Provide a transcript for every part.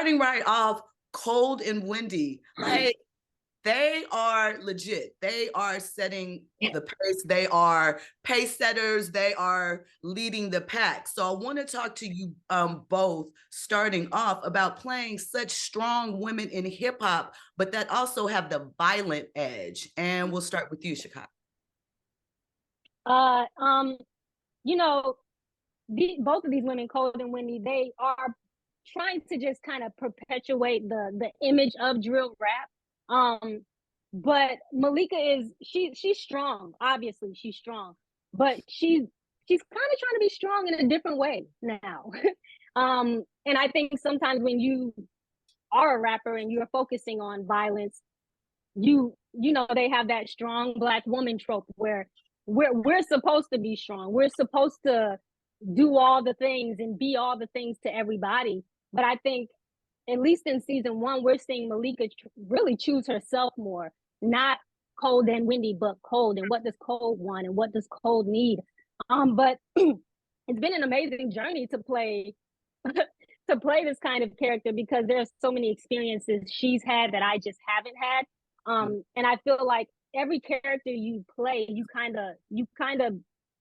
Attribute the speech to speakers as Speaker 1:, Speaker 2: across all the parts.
Speaker 1: starting right off, Kold and Wendy, like they are legit. They are setting the pace. They are pace setters. They are leading the pack. So I want to talk to you both, starting off, about playing such strong women in hip hop, but that also have the violent edge. And we'll start with you, Chicago.
Speaker 2: You know, both of these women, Kold and Wendy, they are trying to just kind of perpetuate the image of drill rap. But Malika she's strong. Obviously, she's strong, but she's kind of trying to be strong in a different way now. And I think sometimes when you are a rapper and you're focusing on violence, you know they have that strong Black woman trope where we're supposed to be strong. We're supposed to do all the things and be all the things to everybody. But I think, at least in season 1, we're seeing Malika really choose herself more, not Kold and Wendy, but Kold, and what does Kold want and what does Kold need. But it's been an amazing journey to play to play this kind of character, because there's so many experiences she's had that I just haven't had. And I feel like every character you play, you kind of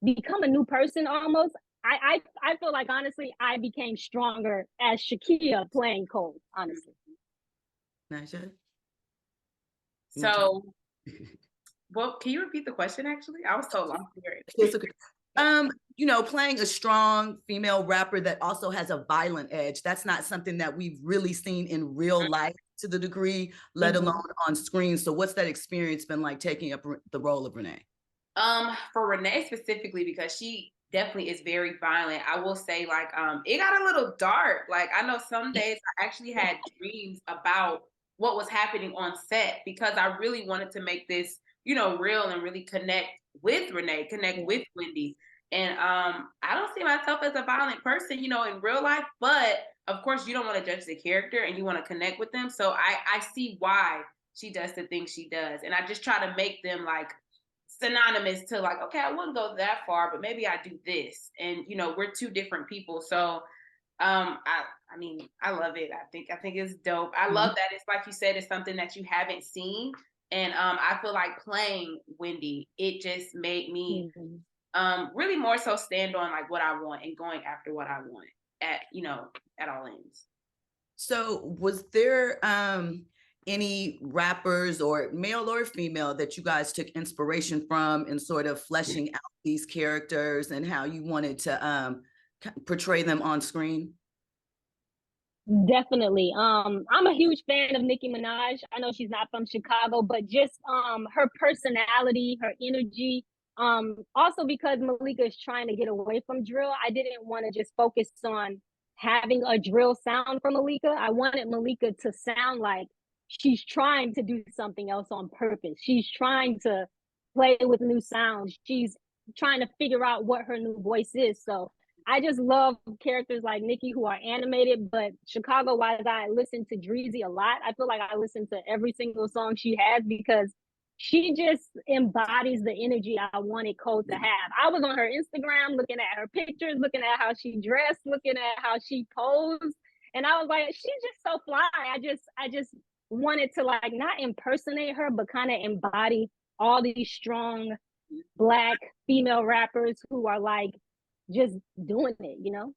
Speaker 2: become a new person almost. I feel like, honestly, I became stronger as Shakia playing Kold, honestly.
Speaker 1: Nijah?
Speaker 3: So, well, can you repeat the question, actually? I was so lost here.
Speaker 1: It's okay. You know, playing a strong female rapper that also has a violent edge, that's not something that we've really seen in real life to the degree, let alone on screen. So what's that experience been like, taking up the role of Renee?
Speaker 3: For Renee specifically, because she definitely is very violent, I will say, like, it got a little dark. Like, I know some days I actually had dreams about what was happening on set, because I really wanted to make this, you know, real and really connect with Renee, connect with Wendy. And I don't see myself as a violent person, you know, in real life, but of course you don't want to judge the character and you want to connect with them. So I see why she does the things she does. And I just try to make them like synonymous to, like, okay, I wouldn't go that far, but maybe I do this. And, you know, we're two different people. So I mean, I love it. I think it's dope. I love that it's, like you said, it's something that you haven't seen. And I feel like playing Wendy, it just made me really more so stand on like what I want and going after what I want at, you know, at all ends.
Speaker 1: So was there any rappers, or male or female, that you guys took inspiration from in sort of fleshing out these characters and how you wanted to portray them on screen?
Speaker 2: Definitely. I'm a huge fan of Nicki Minaj. I know she's not from Chicago, but just her personality, her energy. Also because Malika is trying to get away from drill, I didn't want to just focus on having a drill sound for Malika. I wanted Malika to sound like she's trying to do something else on purpose. She's trying to play with new sounds. She's trying to figure out what her new voice is. So I just love characters like Nicki who are animated, but Chicago-wise, I listen to Dreezy a lot. I feel like I listen to every single song she has, because she just embodies the energy I wanted Kold to have. I was on her Instagram looking at her pictures, looking at how she dressed, looking at how she posed, and I was like, she's just so fly. I just wanted to, like, not impersonate her, but kind of embody all these strong Black female rappers who are like just doing it, you know?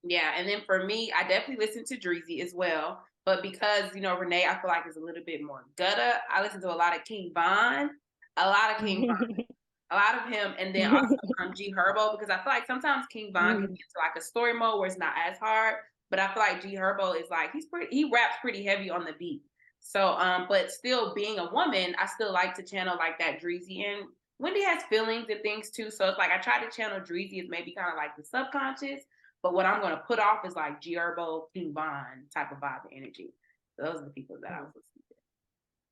Speaker 3: Yeah, and then for me, I definitely listen to Dreezy as well. But because, you know, Renee, I feel like is a little bit more gutter, I listen to a lot of King Von, a lot of King Von, a lot of him, and then also G Herbo, because I feel like sometimes King Von can get into like a story mode where it's not as hard. But I feel like G Herbo is like, he raps pretty heavy on the beat. So, but still being a woman, I still like to channel like that Dreezy, and Wendy has feelings and things too. So it's like I try to channel Dreezy as maybe kind of like the subconscious. But what I'm going to put off is like G Herbo, King Von type of vibe and energy. So those are the people that I was listening to.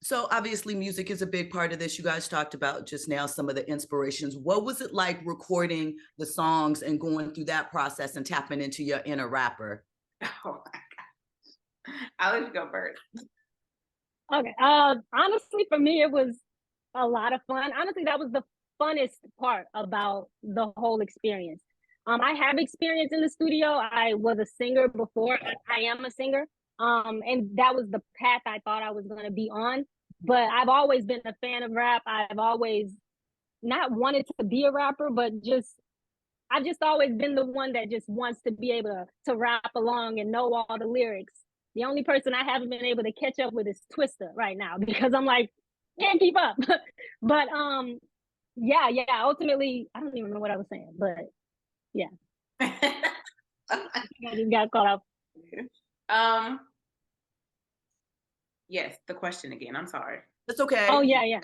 Speaker 1: So obviously music is a big part of this. You guys talked about just now some of the inspirations. What was it like recording the songs and going through that process and tapping into your inner rapper?
Speaker 3: Oh my gosh. I'll let you go first.
Speaker 2: Okay. Honestly, for me, it was a lot of fun. Honestly, that was the funnest part about the whole experience. I have experience in the studio. I was a singer before. I am a singer. And that was the path I thought I was going to be on. But I've always been a fan of rap. I've always not wanted to be a rapper, but I've just always been the one that just wants to be able to rap along and know all the lyrics. The only person I haven't been able to catch up with is Twista right now because I'm like, can't keep up. But yeah. Ultimately, I don't even know what I was saying, but yeah. I just got caught up.
Speaker 3: Yes, the question again. I'm sorry.
Speaker 1: That's okay.
Speaker 2: Oh yeah.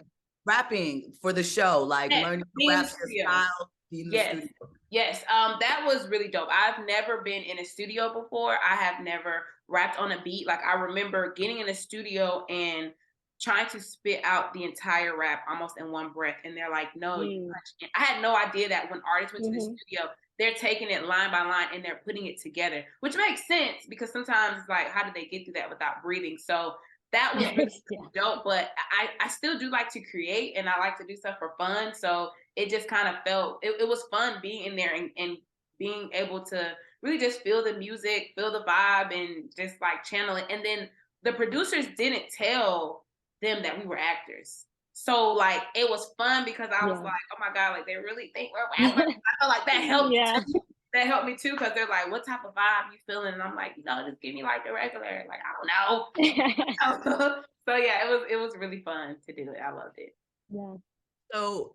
Speaker 1: Rapping for the show, like learning to rap style.
Speaker 3: Yes. That was really dope. I've never been in a studio before. I have never rapped on a beat. Like I remember getting in a studio and trying to spit out the entire rap almost in one breath. And they're like, no, I had no idea that when artists went to the studio, they're taking it line by line and they're putting it together, which makes sense because sometimes it's like, how did they get through that without breathing? So that was really dope, but I still do like to create and I like to do stuff for fun. So it just kind of felt, it was fun being in there and being able to really just feel the music, feel the vibe and just like channel it. And then the producers didn't tell them that we were actors. So like, it was fun because I was like, oh my God, like they really think we're rappers. I feel like that helped. That helped me too because they're like, what type of vibe you feeling? And I'm like, just give me like the regular. Like, I don't know. So yeah, it was really fun to do it. I loved it.
Speaker 2: Yeah.
Speaker 1: So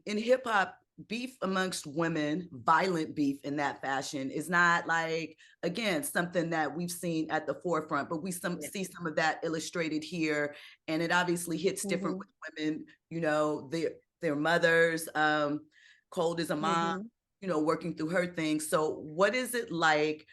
Speaker 1: in hip hop, beef amongst women, violent beef in that fashion is not like, again, something that we've seen at the forefront, but we see some of that illustrated here. And it obviously hits different with women, their mothers. Kold is a mom, working through her thing. So what is it like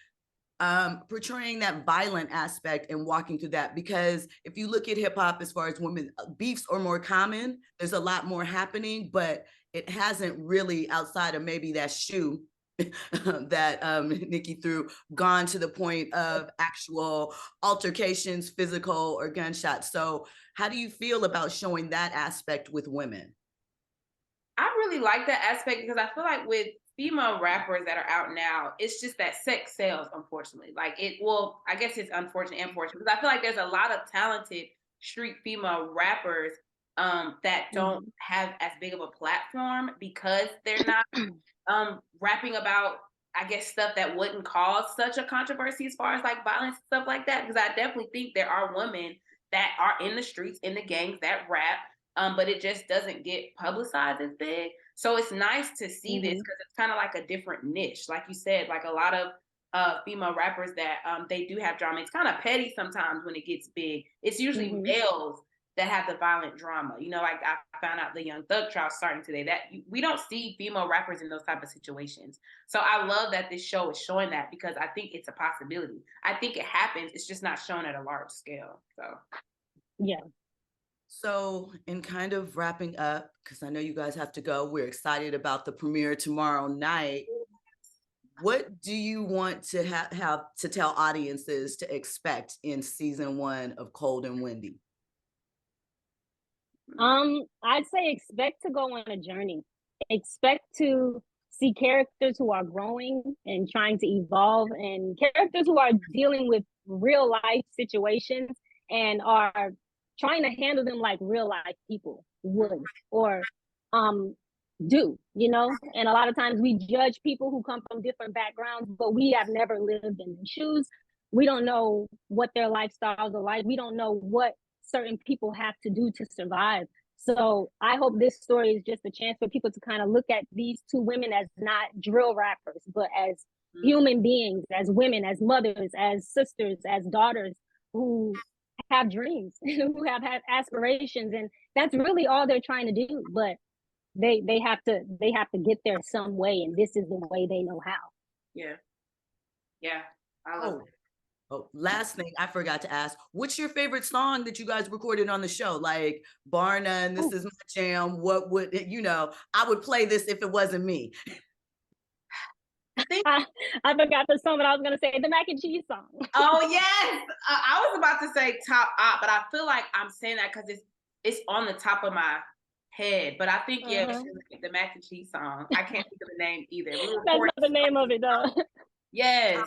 Speaker 1: portraying that violent aspect and walking through that? Because if you look at hip hop, as far as women, beefs are more common. There's a lot more happening, but it hasn't really, outside of maybe that shoe that Nikki threw, gone to the point of actual altercations, physical or gunshots. So how do you feel about showing that aspect with women?
Speaker 3: I really like that aspect because I feel like with female rappers that are out now, it's just that sex sells, unfortunately. I guess it's unfortunate and fortunate because I feel like there's a lot of talented street female rappers that don't have as big of a platform because they're not rapping about, I guess, stuff that wouldn't cause such a controversy as far as like violence and stuff like that. Because I definitely think there are women that are in the streets, in the gangs that rap, but it just doesn't get publicized as big. So it's nice to see this because it's kind of like a different niche. Like you said, like a lot of female rappers that they do have drama. It's kind of petty sometimes when it gets big. It's usually males that have the violent drama. Like I found out the Young Thug trial starting today, that we don't see female rappers in those type of situations. So I love that this show is showing that because I think it's a possibility. I think it happens. It's just not shown at a large scale. So
Speaker 2: yeah.
Speaker 1: So in kind of wrapping up, because I know you guys have to go, we're excited about the premiere tomorrow night. What do you want to have to tell audiences to expect in season 1 of Kold and Wendy?
Speaker 2: I'd say expect to go on a journey. Expect to see characters who are growing and trying to evolve, and characters who are dealing with real life situations and are trying to handle them like real life people would or do, and a lot of times we judge people who come from different backgrounds, but we have never lived in their shoes. We don't know what their lifestyles are like. We don't know what certain people have to do to survive. So I hope this story is just a chance for people to kind of look at these two women as not drill rappers, but as human beings, as women, as mothers, as sisters, as daughters who have dreams, who have aspirations. And that's really all they're trying to do. But they have to get there some way. And this is the way they know how.
Speaker 3: Yeah. I love it.
Speaker 1: Oh, last thing I forgot to ask, what's your favorite song that you guys recorded on the show? Like, bar none, this is my jam. What would, I would play this if it wasn't me.
Speaker 2: I forgot the song, but I was going to say the mac and cheese song.
Speaker 3: Oh, yes. I was about to say Top Op, but I feel like I'm saying that because it's on the top of my head. But I think, yeah, she was the mac and cheese song. I can't think of the name either.
Speaker 2: That's not the name of it, though.
Speaker 3: Yes.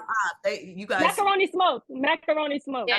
Speaker 1: You guys.
Speaker 2: Macaroni smoke. Macaroni smoke.
Speaker 3: Yeah.